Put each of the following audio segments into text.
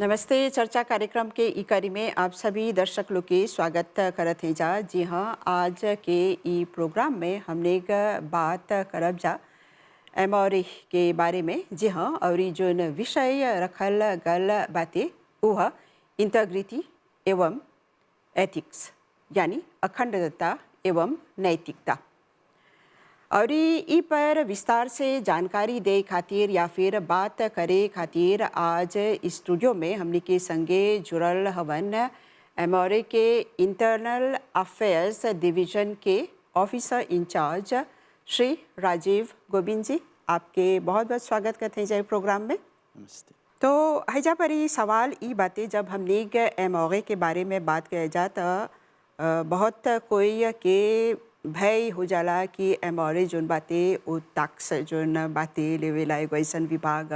नमस्ते। चर्चा कार्यक्रम के ई कड़ी में आप सभी दर्शक लोग के स्वागत करत हैं जा। जी हाँ, आज के ई प्रोग्राम में हमने एक बात करब जा एमओरी के बारे में। जी हाँ, और ई जोन विषय रखल गल बातें वह इंटीग्रिटी एवं एथिक्स यानी अखंडता एवं नैतिकता। और ई पर विस्तार से जानकारी दे खातिर या फिर बात करे खातिर आज स्टूडियो में हमने के संगे जुड़ल हवन एमओरे के इंटरनल अफेयर्स डिवीजन के ऑफिसर इंचार्ज श्री राजीव गोविंद जी। आपके बहुत बहुत स्वागत करते हैं जय प्रोग्राम में। नमस्ते। तो हैजा पर ही सवाल ई बातें जब हमने एमओरे के बारे में बात किया जाता बहुत कोई के भय हो जाला कि एमओरे जोन बातें वो टैक्स जोन बातें लेवेला एगो ऐसन विभाग।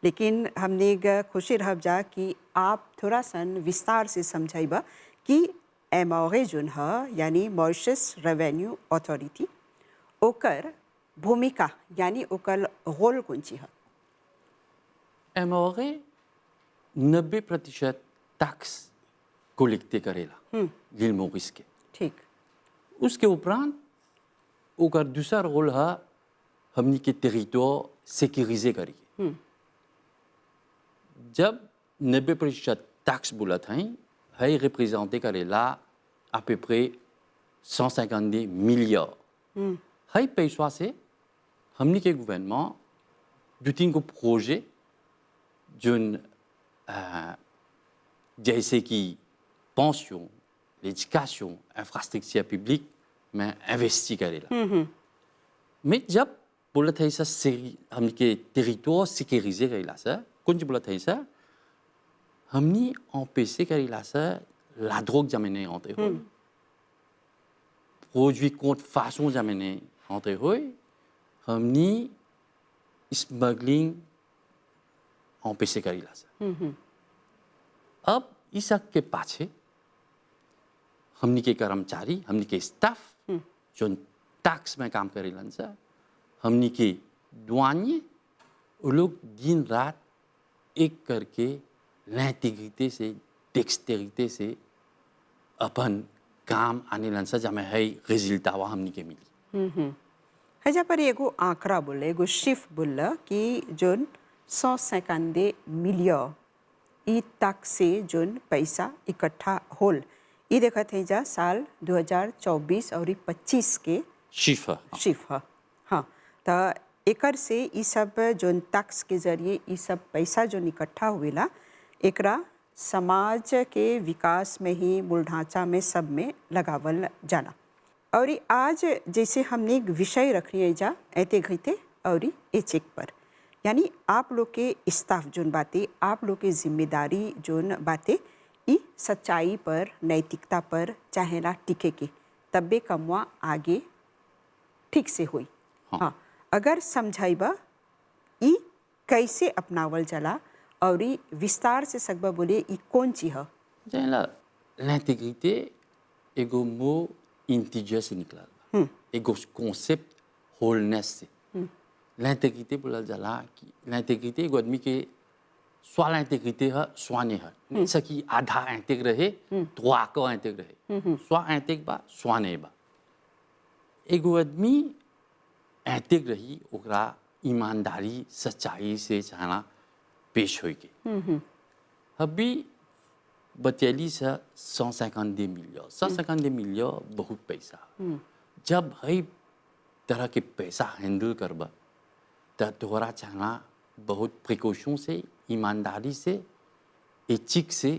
लेकिन हमने खुशी रहब जा कि आप थोड़ा सन विस्तार से समझाइबा कि एमओरे जोन है यानी मॉरिशस रेवेन्यू अथॉरिटी ओकर भूमिका यानी ओकर रोल कौन ची है। एमओरे 90% टैक्स कलेक्ट करेला गिल मोरिस के। ठीक। उसके उपरांत ओकर दूसरा रोल है हमनी के टेरिटोर सिक्योरिजे करिए। जब 90% टैक्स बोलत हैं है रिप्रेजेंटे करेला à peu près 150 मिलियन। है पैसा से हमनी के गवर्नमेंट दो तीन को प्रोजेक्ट जोन जैसे कि पेंशन, l'éducation, infrastructure publique में इन्वेस्ट करेला। मैं जब बोलत है हमनी के टेरिटोर सिक्योरिजे करेला सर कौन बोलत है सर हमनी empêcher करेला सर la drogue jamais entre eux produit contrefaçon jamais entre eux हमनी स्मगलिंग empêcher करेला सर। अब इस के पाछे हमनी के कर्मचारी हमनी के स्टाफ जो टैक्स में काम करेलन सर हमनी के douanier वो लोग दिन रात एक करके l'intégrité से डेक्सटेरिटी से अपन काम आने लन सर जब है रिजल्ट आवा हमनी के मिली। हैजा पर एगो आंकड़ा बोले एगो शिफ्ट बोला कि जोन 150 मिलियन ई तक से जोन पैसा इकट्ठा होल ई देखत है जा साल 2024 और 25 के शिफ है। हाँ, तो एकर से ई सब जोन टैक्स के जरिए ई सब पैसा जो इकट्ठा हुएला एकरा समाज के विकास में ही मूल ढांचा में सब में लगावल जाना। और आज जैसे हमने एक विषय रख रही है जा इंटीग्रिटी और एथिक पर यानी आप लोग के स्टाफ जोन बातें आप लोग के जिम्मेदारी जोन बातें ई सच्चाई पर नैतिकता पर चाहेला टिके के तब्बे कमवा आगे ठीक से हुई। हाँ, अगर समझाइबा ई कैसे अपनावल जाला और ई विस्तार से सकबा बोले ई कौन चीज है। जानला l'intégrité एगो मो इंटीजर से निकला एगो कॉन्सेप्ट होलनेस से l'intégrité बोला जाला कि l'intégrité एगो आदमी के soit l'intégrité है soit नहीं है ce qui आधा इंटीग्र है trois को इंटीग्र है soit इंटीग्र बा soit नहीं बा। एगो आदमी इंटीग्र रही ओकरा ईमानदारी सच्चाई से चाहना पेश होई के। अभी बतेली से 150 मिलियन बहुत पैसा। जब है तरह के पैसा हैंडल करबा तो तोहरा चाहना बहुत प्रिकॉशन से ईमानदारी से एथिक से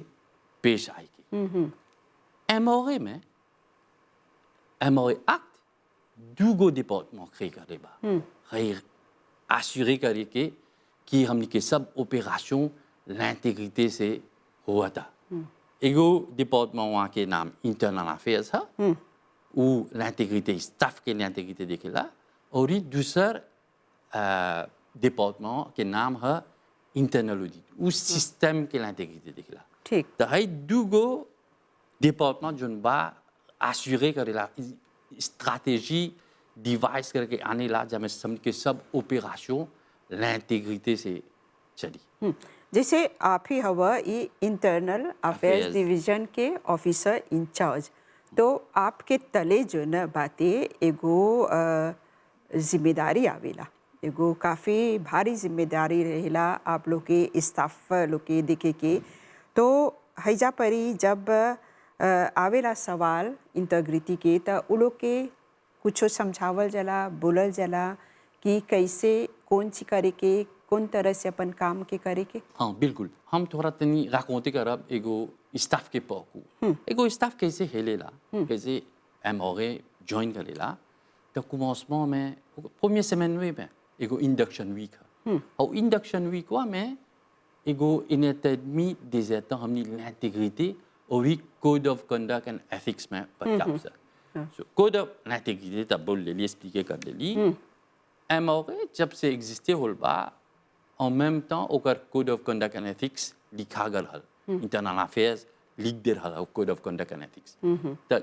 पेश आएगी। एमओरे में एमओरे एक्ट दूगो डिपार्टमेंट क्रिए करेबा है assurer करके कि हमनी के सब ऑपरेशन l'intégrité से हुआ था। एगो डिपार्टमेंट वहाँ के नाम इंटरनल अफेयर्स है où l'intégrité स्टाफ के l'intégrité देखेला और ये दूसरा डिपार्टमेंट के नाम है इंटरनल ऑडिट उस सिस्टम के l'intégrité देखेला। ठीक। तो है दूगो डिपार्टमेंट जोन बा assurer करेला स्ट्रैटेजी डिवाइस करके आने ला जब हम के सब ऑपरेशन l'intégrité से चली। जैसे आप ही हवा ये इंटरनल अफेयर्स Affairs. डिवीजन के ऑफिसर इंचार्ज, तो आपके तले जो न बातें एगो जिम्मेदारी आवेला, एगो काफ़ी भारी जिम्मेदारी रहेला आप लोग के स्टाफ लोग के देखे के। तो हैजा परी जब आवेला सवाल इंटीग्रिटी के, तो उ लोग के कुछो समझावल जाला, बोलल जाला कि कैसे कौन सी करे के, कौन तरह से अपन काम के करे के। हाँ बिल्कुल, हम थोड़ा तनी राconter करब एगो स्टाफ के पॉकू एगो स्टाफ कैसे हेलेला, कैसे एमओरे ज्वाइन करेला। तो commencement में première semaine में एगो इंडक्शन वीक है और इंडक्शन वीक में एगो une état et demi des états हमनी l'intégrité और भी code of conduct and ethics में बचाव से। So code of l'intégrité तब बोल ले ली, expliquer कर ले ली। एमओरे जब से exister होल बा en même temps ओकर code of conduct and ethics लिखा गल हल, internal affairs लिख दे हल code of conduct and ethics। तो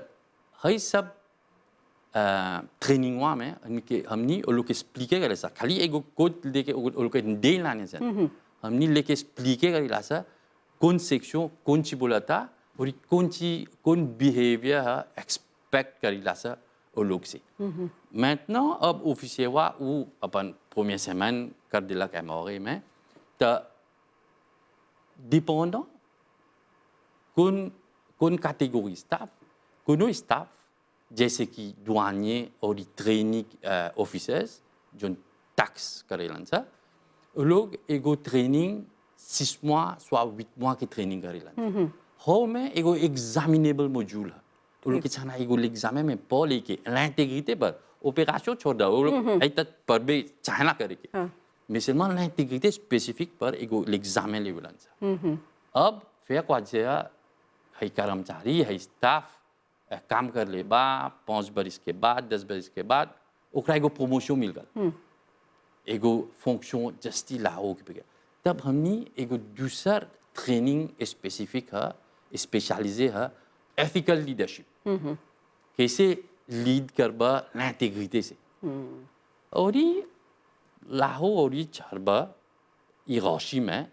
हई सब ट्रेनिंग में हमनी वो लोग एक्सप्लिके करे सा, खाली एगो कोड लेके वो लोग के दे लाने से हमनी लेके एक्सप्लिके करेला सा कौन सेक्शन कौन ची बोला था और कौन बिहेवियर एक्सपेक्ट करेला सा वो लोग से। maintenant अब ऑफिसियर वा वो अपन première semaine कर दिला एमओरे में, तो डिपेंडant कौन कैटेगरी स्टाफ, कोनो स्टाफ जैसे कि douanier और ट्रेनिंग ऑफिसर्स जो टैक्स करेलन सा, वो लोग एगो ट्रेनिंग 6 mois soit 8 mois की ट्रेनिंग करेलन। हो में एगो एग्जामिनेबल मॉड्यूल है, वो लोग के छाना एगो एग्जाम में पढ़ लेके l'intégrité पर ऑपरेशन छोड़ दो, वो लोग ऐ तक पर भी चाहना करेंगे, mais seulement l'intégrité spécifique पर एगो एग्जाम लेवलन सा। अब फिर क्या है, है कर्मचारी है स्टाफ काम कर ले बा 5 बरिस के बाद 10 बरिस के बाद ओकरा एगो प्रमोशन मिल गल, एगो फंक्शन जस्ती लाओ के बगैर, तब हमनी एगो दूसर ट्रेनिंग स्पेसिफिक है, स्पेशलाइजे है एथिकल लीडरशिप, कैसे लीड करबा l'intégrité से। और ये लाहो और ये चरबा ये राशि में,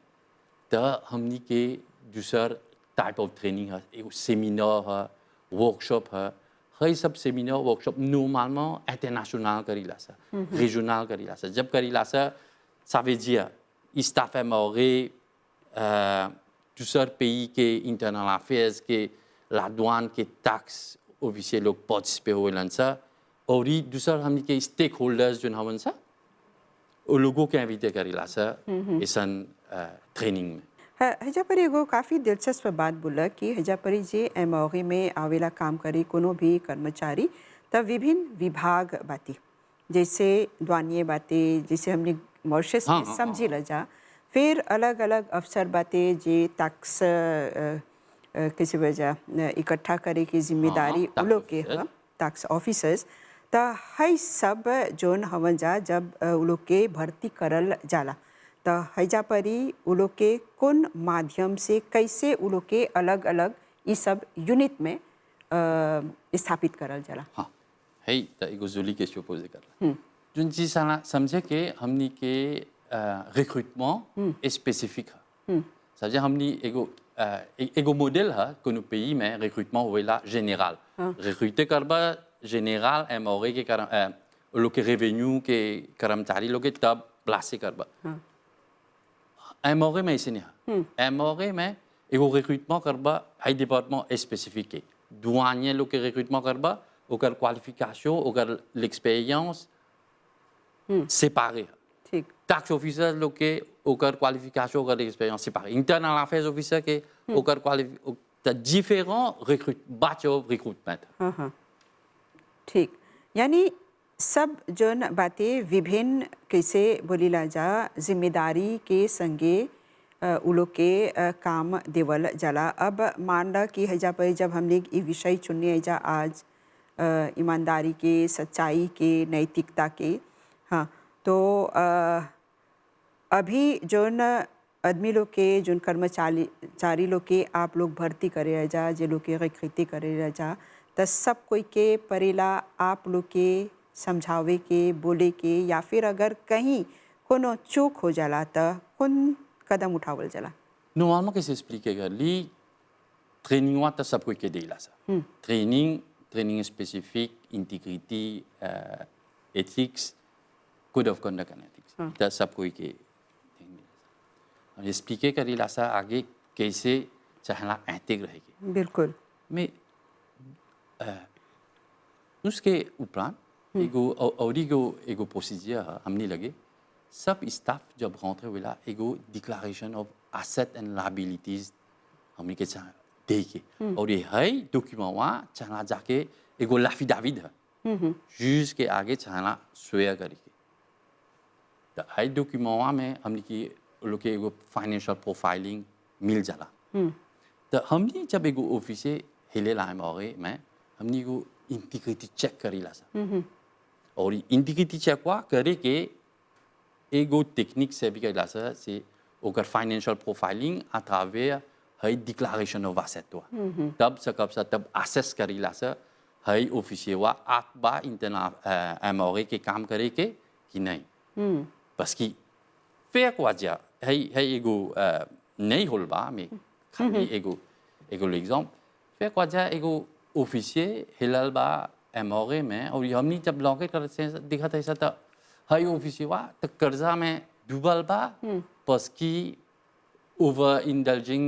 तो हमनी के दूसर टाइप ऑफ ट्रेनिंग है, एगो सेमिनार है, वर्कशॉप है, हई सब सेमिनार वर्कशॉप नॉर्मली इंटरनेशनल करीला सा, रीजनल करीला सा। जब करीला सा ça veut dire स्टाफ एमओरे दूसर pays के इंटरनल अफेयर्स के la douane के टैक्स ऑफिसर लोग पार्टिसिपेट होलन सा, और ये दूसर हमनी के स्टेक होल्डर्स जो हवन सा वो लोगों के इनविटे करीला सा ऐसा ट्रेनिंग में। हजा पर एगो काफ़ी दिलचस्प बात बोला कि हजा पर जे एमओरे में आवेला काम करे कोनो भी कर्मचारी, तब विभिन्न विभाग बाती, जैसे douanier बाते, जैसे हमने मॉरिशस में समझी ल जा, फिर अलग अलग अफसर बाते जे टैक्स किसी वजह इकट्ठा करे की जिम्मेदारी उन लोग के है, टैक्स ऑफिसर्स। तो हई सब जोन हवन जा जब उ लोग के भर्ती करल जाला, तो हैजा परी उ लोग के कौन माध्यम से कैसे उ लोग के अलग अलग ये सब यूनिट में स्थापित करल जाला। हाँ है, तो एगो जोली के पोजे करला जोन चीज साला समझे के हमनी के रिक्रूटमेंट स्पेसिफिक है, समझे हमनी एगो मॉडल है कोनो pays में रिक्रूटमेंट होवेला जनरल, रिक्रूटे करबा जनरल एमओरे के लोग के रेवेन्यू के कर्मचारी लोग के तब प्लासे करबा। एमओरे में ऐसे नहीं है, एमओरे में एगो रिक्रूटमेंट करबा हाई डिपार्टमेंट स्पेसिफिक के douanier लोग के रिक्रूटमेंट करबा, ओकर क्वालिफिकेशन ओकर l'expérience séparé है। ठीक, टैक्स ऑफिसर लोग के ओकर क्वालिफिकेशन ओकर experience séparé, internal affairs officer के ओकर qualification different recruit batch of recruitment. हाँ ठीक, यानी सब जोन बातें विभिन्न कैसे बोलीला जा जिम्मेदारी के संगे उ लोग के काम देवल जाला। अब मान ला कि हैजा पर जब हमने ये विषय चुनने हैजा आज ईमानदारी के, सच्चाई के, नैतिकता के, हाँ, तो अभी जोन आदमी लोग के, जोन कर्मचारी लोग के आप लोग भर्ती करे रह जा, जे लोग के रिक्रूटी करे रह जा, तो सब कोई के परेला आप लोग के समझावे के, बोले के, या फिर अगर कहीं कोनो चूक हो जाला तो कौन कदम उठावल जाला? Normalement, qu'est-ce que expliquer li training wa ta sab koy ke deila sa. Training spécifique, intégrité, ethics, code of conduct and ethics. Ta sab koy ke on expliquer que deila sa आगे कैसे चाहला intègre है के. बिल्कुल. Mais उसके उपरांत एगो procedure हमने लगे सब स्टाफ जब rentre हुआ एगो declaration of asset and liabilities हमने के चाह दे के और ये है डॉक्यूमेंट वहाँ चाहना जाके एगो l'affidavit है जूज के आगे चाहना swear करके तो है डॉक्यूमेंट वहाँ में हमने की लोग के एगो financial profiling मिल जाला तो हमने जब एगो ऑफिस से हिले लाए में हमने एगो इंटीग्रिटी चेक करेला सा और इंटीग्रिटी चेक हुआ करे के एगो टेक्निक से भी करेला सा से ओकर फाइनेंशियल प्रोफाइलिंग à travers है डिक्लेरेशन ऑफ एसेट हुआ तब सकब सा तब असेस करेला सा है ऑफिस हुआ आप बा इंटरनल एमओए के काम करे के कि नहीं बस कि फेक वजह है एगो नहीं होल बा में खाली एगो एग्जांपल फेक वजह एगो ऑफिसियर हिलाल बा एमओए में और हमनी जब लॉन्ग करते हैं दिखा था ऐसा तो हाई ऑफिसियर वा तो कर्जा में डूबल बा बस कि over indulging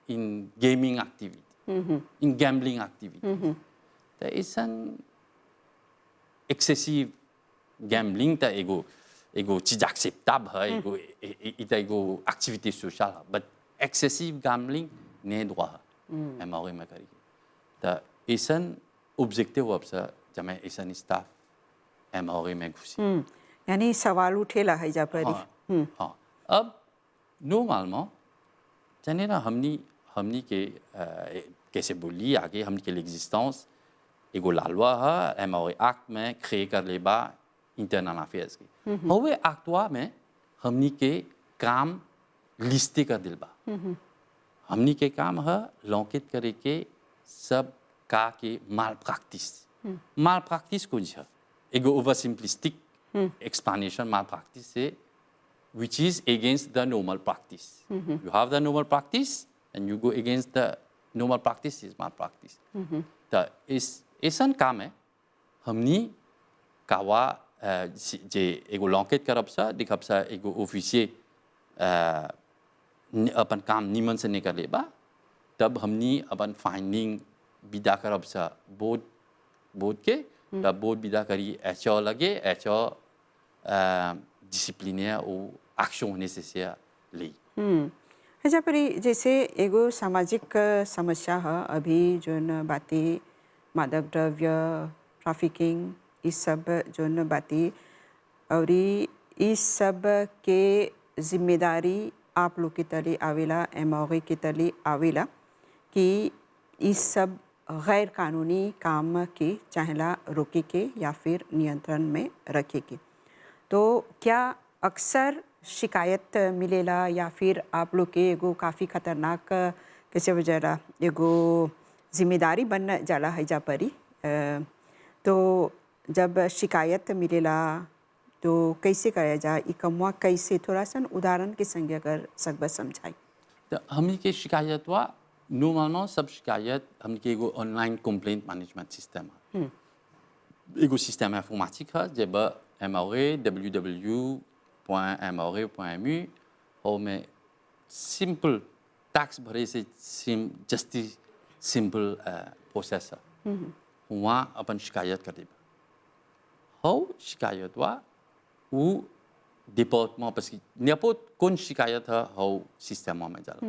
in gaming activity in gambling activity तो ऐसा एक्सेसिव गैम्बलिंग तो एगो चीज एक्सेप्टेबल है एगो इता एगो एक्टिविटी सोशल बट एक्सेसिव गैम्बलिंग नहीं दुआ एमओए में करी तो ऐसा ऑब्जेक्टिव अब से जब मैं ऐसा स्टाफ एमओए में घुसी यानी सवाल उठेला है जा पर हाँ अब नॉर्मल जाने ना हमनी के कैसे बोली आगे हमनी के l'existence एगो लालवा है एमओए एक्ट में क्रिए कर ले बा इंटरनल अफेयर्स की हवे एक्टवा में हमनी के काम लिस्टे कर दिल बा हमनी के काम है लॉन्केट करे के सब का के माल प्रैक्टिस कौन सा एगो ओवर सिंपलिस्टिक explanation malpractice से which is against the normal practice. You have the normal practice and you go against the normal practice is malpractice. तो इस ऐसा काम है हमनी कावा जे एगो लॉन्केट करब सा दिखब सा एगो ऑफिसियर अपन काम निमन से नहीं कर ले बा तब हमनी अपन फाइंडिंग विदा करब सा बोर्ड के तब बोर्ड विदा करी ऐसा लगे ऐसा डिसिप्लिनियर ou action nécessaire ली अच्छा परी जैसे एगो सामाजिक समस्या है अभी जोन बातें मादक द्रव्य ट्रैफिकिंग इस सब जोन बातें और इस सब के जिम्मेदारी आप लोग की तले आवेला एमओए की तले आवेला कि इस सब गैर कानूनी काम के चाहेला रोके के या फिर नियंत्रण में रखे के तो क्या अक्सर शिकायत मिलेला या फिर आप लोग के एगो काफ़ी खतरनाक कैसे वजह एगो जिम्मेदारी बन जाला है जा परी तो जब शिकायत मिलेला तो कैसे कराया जाए ई कमुआ कैसे थोड़ा सा उदाहरण के संग अगर सकब समझाई तो हमनी के शिकायत हुआ नॉर्मल सब शिकायत हमनी के एगो ऑनलाइन कंप्लेंट मैनेजमेंट सिस्टम है एगो सिस्टम इंफॉर्मेटिक है जब MRE www.mre.mu और में सिंपल टैक्स भरे से जस्टी सिंपल प्रोसेस है वहाँ अपन शिकायत कर देबा हो शिकायत हुआ वो डिपार्टमेंट parce que n'importe कौन शिकायत है हो सिस्टम में जाला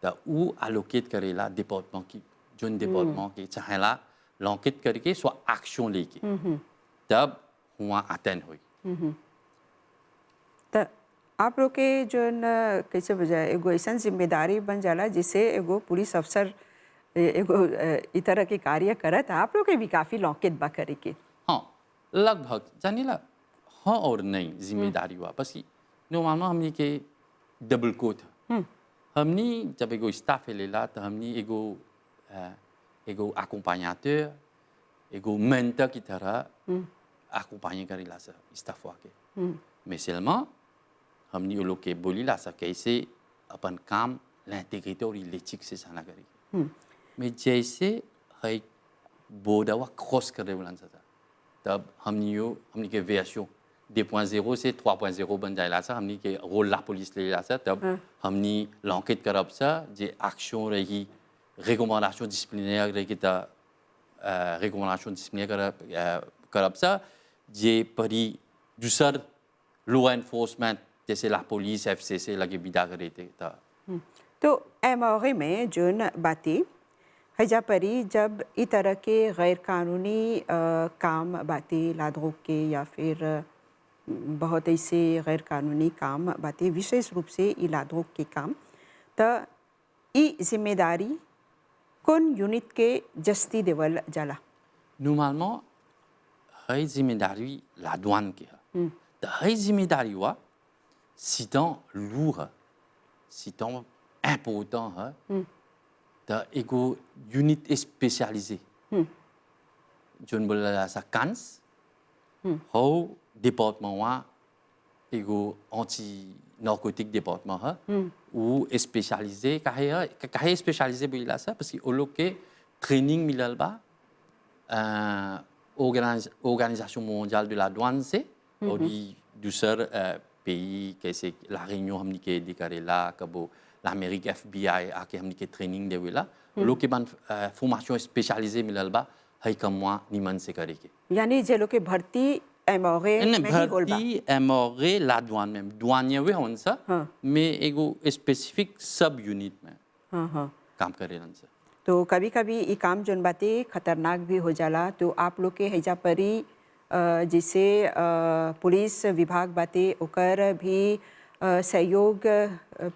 तो वो एलोकेट करेला डिपार्टमेंट की जोन डिपार्टमेंट की चाहेला लॉन्केट करके सो एक्शन लेके तब वहाँ अटेंड हुई तो आप लोग के जोन कैसे बजाय एगो ऐसा जिम्मेदारी बन जाला जिससे एगो पुलिस अफसर एगो इस तरह के कार्य करत आप लोग के भी काफ़ी लॉन्केट बा करे के हाँ लगभग जानिला हाँ और नहीं जिम्मेदारी हुआ बस कि नॉर्मल हमनी के डबल कोट हमनी जब एगो स्टाफ लेला तो हमनी एगो accompagnateur एगो मेंटर की तरह accompagner करेला सा स्टाफ वाके mais seulement हमनी वो लोग के बोली ला सा कैसे अपन काम l'intégrité और l'éthique से साना करेगी mais जैसे है बोर्डवा क्रॉस करे बोलन सा तब हमनी के वेरिएशन 2.0 से 3.0 बन जाएला सा हमनी के रोल ला पुलिस ले ला सा तब हमनी l'enquête करब सा जे एक्शन रही recommandation disciplinaire रही ता recommandation disciplinaire करब सा जे परी दूसर law enforcement जैसे ला पुलिस FCC लगे विदा करे थे ता तो एमओए में जोन बातें हजा परी जब इस तरह के गैर कानूनी काम बातें लादरों के या फिर बहुत ऐसे गैर कानूनी काम बातें विशेष रूप से ई लादरों के काम तो ई जिम्मेदारी कौन यूनिट के जस्ती देवल जाला normalement है जिम्मेदारी la douane की है तो है जिम्मेदारी हुआ सीधं lourd है सीधं important है तो एगो यूनिट स्पेशलिजे जोन बोला सा कांस हो डिपार्टमेंट वहाँ एगो एंटी नार्कोटिक डिपार्टमेंट है वो स्पेशलिजे काहे स्पेशलिजे बोला सा parce que वो लोग के ट्रेनिंग मिलल बा organisation mondiale de la douane से और ये दूसर pays कैसे la Réunion हमनी के दिखारे ला कबो l'Amérique FBI आके हमनी के ट्रेनिंग देवे ला लोग के बन फॉर्मेशन स्पेशलिजे मिलल बा है कमवा निमन से करे के यानी जे लोग के भर्ती एमओए में ही होल बा भर्ती एमओए ला douane में douanier वे होन सा में एगो स्पेसिफिक सब यूनिट में काम करेलन सा तो कभी कभी ये काम जोन बातें खतरनाक भी हो जाला तो आप लोग के हैजा परी जिसे पुलिस विभाग बातें ओकर भी सहयोग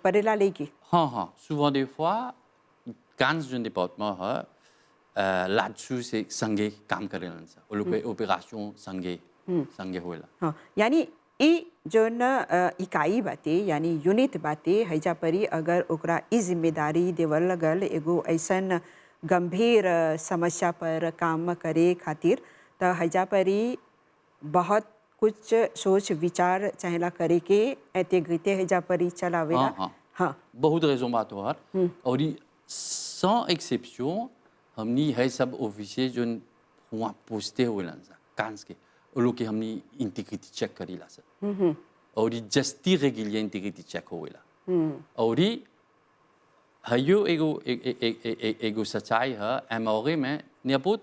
परेला लेगी हाँ souvent des fois quand je département है là-dessus से संगे काम करेलन सा वो लोग के ऑपरेशन संगे होएला हाँ यानी ई जोन इकाई बातें यानी यूनिट बातें हैजा परी अगर ओकरा ई जिम्मेदारी देवल लगल एगो ऐसन गंभीर समस्या पर काम करे खातिर तो हैजा परी बहुत कुछ सोच विचार चाहेला करे के इंटीग्रिटी हैजा परी चलावेला हाँ बहुत रेजों बात हो हर और ये sans exception हमनी है सब ऑफिसर जो वहाँ पोस्टे होएलन सा कांस के वो लोग के हमनी इंटीग्रिटी चेक करी ला सा और ये जस्ती रेगुलियर इंटीग्रिटी चेक होएला और ये हयो एगो सच्चाई है एमओए में नियपुत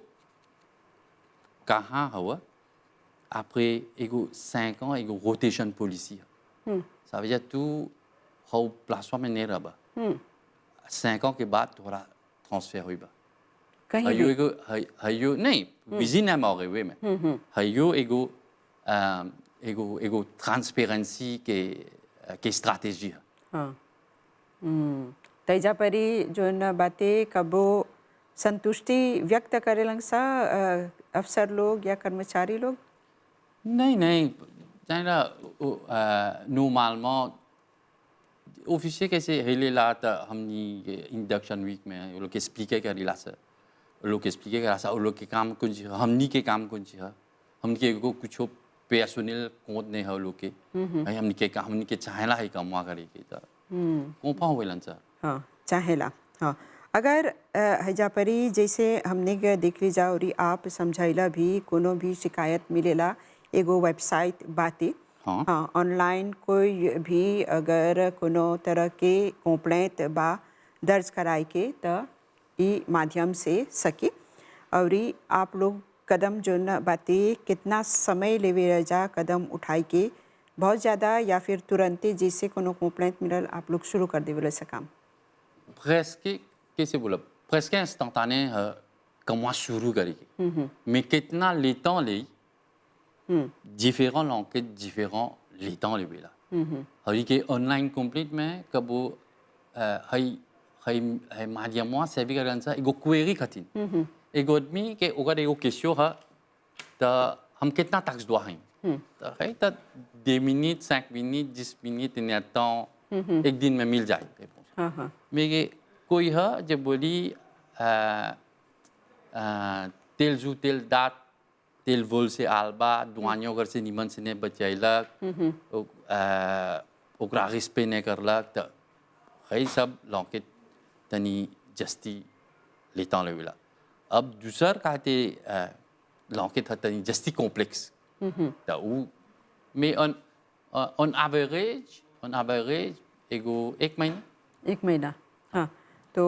कहाँ हुआ après एगो 5 ans एगो रोटेशन पॉलिसी है ça veut dire tout हो प्लासवा में नहीं रहा 5 ans के बाद थोड़ा ट्रांसफर हुई बा कहीं भी हयो नहीं विजिन एमओए वे में हयो एगो ट्रांसपेरेंसी के स्ट्रैटेजी है हाँ तैजा परी जोन बातें कबो संतुष्टि व्यक्त करेलन सा अफसर लोग या कर्मचारी लोग नहीं जाना नॉर्मलमें ऑफिसर कैसे हिले ला तो हमनी इंडक्शन वीक में वो लोग एक्सप्लिके करी ला सर वो लोग एक्सप्लिके करा सा वो लोग के काम कुछ हमनी के काम कुछ है हमनी के को कुछ पर्सनल कोड नहीं है वो लोग के हमनी के चाहेला है काम वहाँ करे के तो कौन होलन सर हाँ चाहेला हाँ अगर हैजा परी जैसे हमने के देख ली जा और आप समझाइला भी कोनो भी शिकायत मिलेला एगो वेबसाइट बातें हाँ ऑनलाइन कोई भी अगर कोनो तरह के कंप्लेंट बा दर्ज कराए के तो ई माध्यम से सके और आप लोग कदम जो न बातें कितना समय लेवे रह जा कदम उठाई के बहुत ज़्यादा या फिर तुरंत जैसे कोनो कंप्लेंट मिलल आप लोग शुरू कर देवे से काम presque कैसे बोला presque instantané comment शुरू करेगी mais कितना लेता ले différents l'enquête différents लेता ले बेला हरी के ऑनलाइन कंप्लीट में कबो है माध्यम वहाँ से भी करन सा एगो क्वेरी खातिर एगो आदमी के ओकर एगो क्वेश्चन है तो हम कितना टैक्स दोआ हैं तो है तो 2 मिनट 5 मिनट 10 मिनट इतना temps एक दिन में मिल जाए réponse mais कोई है जब बोली tel jour tel date tel vol से आलबा दुआनियों घर से निमन से ने बचाइला ओकरा रिस्पेक्ट नहीं करलक तो है सब लौके तनी जस्ती लेता लेवेला अब दूसर कहते लौके था तनी जस्ती कॉम्प्लेक्स तो वो में ऑन एवरेज एगो एक महीना 1 महीना हाँ तो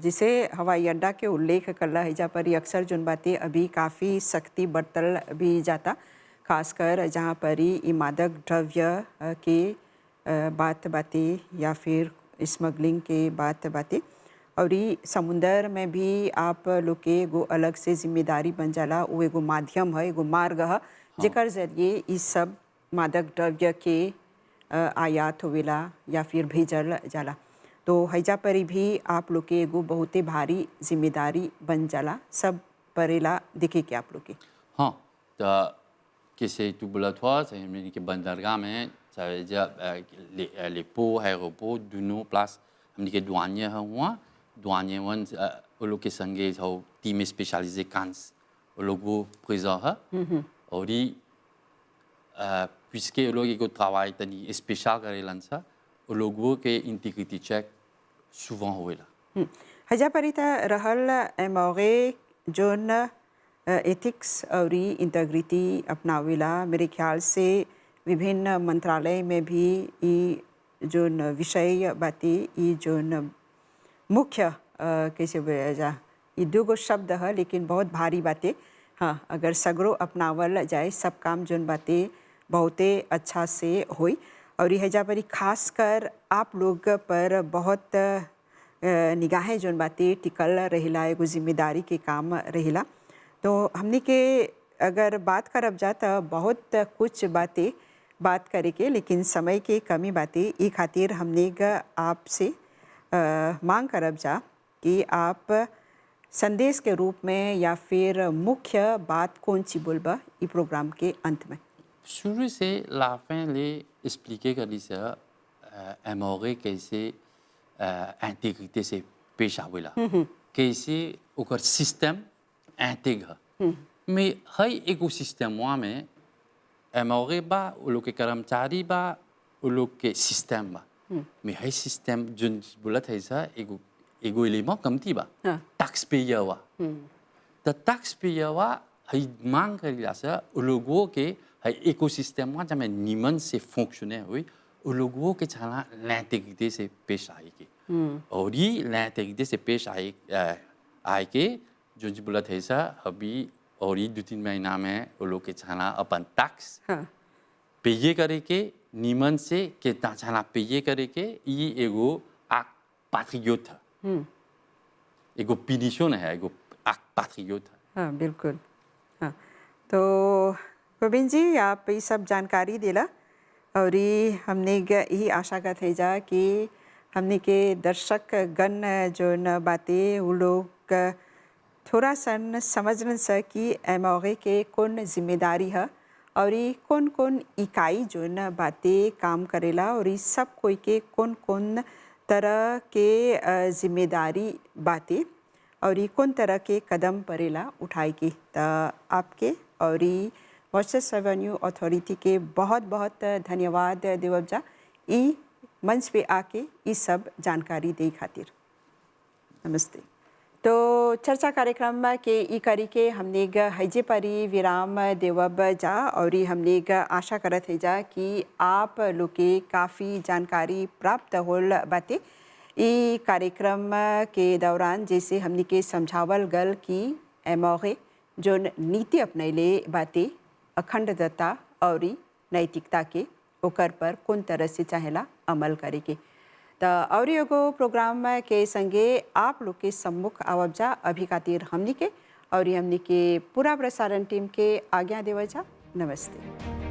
जिसे हवाई अड्डा के उल्लेख करला हैजा पर ही अक्सर जोन बातें अभी काफ़ी सख्ती बरतल भी जाता खासकर जहाँ पर ही मादक द्रव्य के बात बातें या फिर स्मगलिंग के बात बातें और ये समुंदर में भी आप लोग के एगो अलग से जिम्मेदारी बन जाला वो एगो माध्यम है एगो मार्ग है जेकर जरिए इस सब मादक द्रव्य के आयात होवेला या फिर भेजल जाला तो हैजा पर भी आप लोग के एगो बहुते भारी जिम्मेदारी बन जाला सब परेला दिखे के आप लोग के हाँ तो कैसे तू बोला था हमने के बंदरगाह में ça veut dire les pots aéroports दोनों प्लस हमने के douanier है वहाँ douanier वन वो लोग के संगे हो टीम स्पेशलाइज्ड कांस वो लोग वो présent है और ये puisque वो लोग एक travail तनी स्पेशल करेलन सा वो लोगों के इंटीग्रिटी चेक souvent होवेला हैजा पर ही रहल एमोगे जोन एथिक्स और इंटीग्रिटी अपनावेला मेरे ख्याल से विभिन्न मंत्रालय में भी ये जोन विषय बातें ये जोन मुख्य कैसे बोला जा ये दो शब्द है लेकिन बहुत भारी बातें हाँ अगर सगरो अपनावल जाए सब काम जोन बातें बहुते अच्छा से होई और हैजा पर खास कर आप लोग पर बहुत निगाहें जोन बातें टिकल रहेला एगो जिम्मेदारी के काम रहेला तो हमने के अगर बात करब जा तो बहुत कुछ बातें बात करे के लेकिन समय के कमी बातें ई खातिर हमने आपसे मांग करब जा कि आप संदेश के रूप में या फिर मुख्य बात कौन सी बोलबा ई प्रोग्राम के अंत में शुरू से la fin les expliquer que ça aimerait कैसे intégrité से पेश आवेला कैसे ओकर सिस्टम intègre mais है इकोसिस्टम में aimerait बा वो लोग के कर्मचारी बा वो लोग के सिस्टम बा mais है सिस्टम जोन बोलत है सा एगो एलिमेंट कमती बा टैक्स पेयर वा तो टैक्स पेयर वा है मांग करेला सा वो लोगों के है इकोसिस्टम में जब निमन से फंक्शने हुई वो लोगों के छाना l'intégrité से पेश आएगी और ये l'intégrité से पेश आएगी जो बोलत है सा अभी और ये 2-3 महीना में वो लोग के छाना अपन टैक्स पेये करे के निमन से कितना छाना पेये करे के ये एगो आक पैट्रियोट है एगो पिनिशन है एगो आक पैट्रियोट है हाँ बिल्कुल हाँ तो गोविंद जी आप ये सब जानकारी दिला और ये हमने यही आशा का थे जा कि हमने के दर्शक गण जो न बातें वो लोग थोड़ा सन समझन सा कि एमओगे के कौन जिम्मेदारी है और ये कौन कौन इकाई जो न बातें काम करेला और ये सब कोई के कौन कौन तरह के जिम्मेदारी बातें और ये कौन तरह के कदम परेला उठाएगी तो आपके और ये मॉरिशस रेवेन्यू अथॉरिटी के बहुत बहुत धन्यवाद देवबजा ई मंच पे आके ये सब जानकारी दे खातिर नमस्ते तो चर्चा कार्यक्रम के ई करी के हमने हैजे परी विराम देवब जा और हमने आशा करत है जा कि आप लोग के काफ़ी जानकारी प्राप्त होल बातें ई कार्यक्रम के दौरान जैसे हमने के समझावल गल कि एमओगे जो नीति अपनैले बातें अखंडता और नैतिकता के ओकर पर कौन तरह से चाहेला अमल करे के तो और एगो प्रोग्राम के संगे आप लोग के सम्मुख आवब जा अभी खातिर हमनी के और हमनी के पूरा प्रसारण टीम के आज्ञा देवल जा नमस्ते।